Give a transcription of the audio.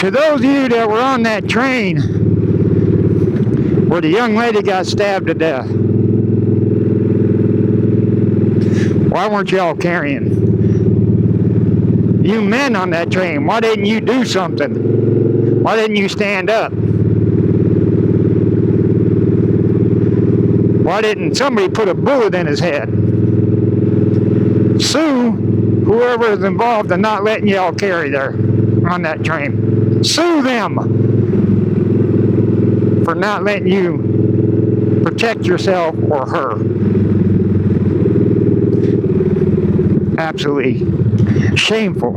To those of you that were on that train where the young lady got stabbed to death, why weren't y'all carrying? You men on that train, why didn't you do something? Why didn't you stand up? Why didn't somebody put a bullet in his head? Sue whoever is involved in not letting y'all carry there on that train. Sue them for not letting you protect yourself or her. Absolutely shameful.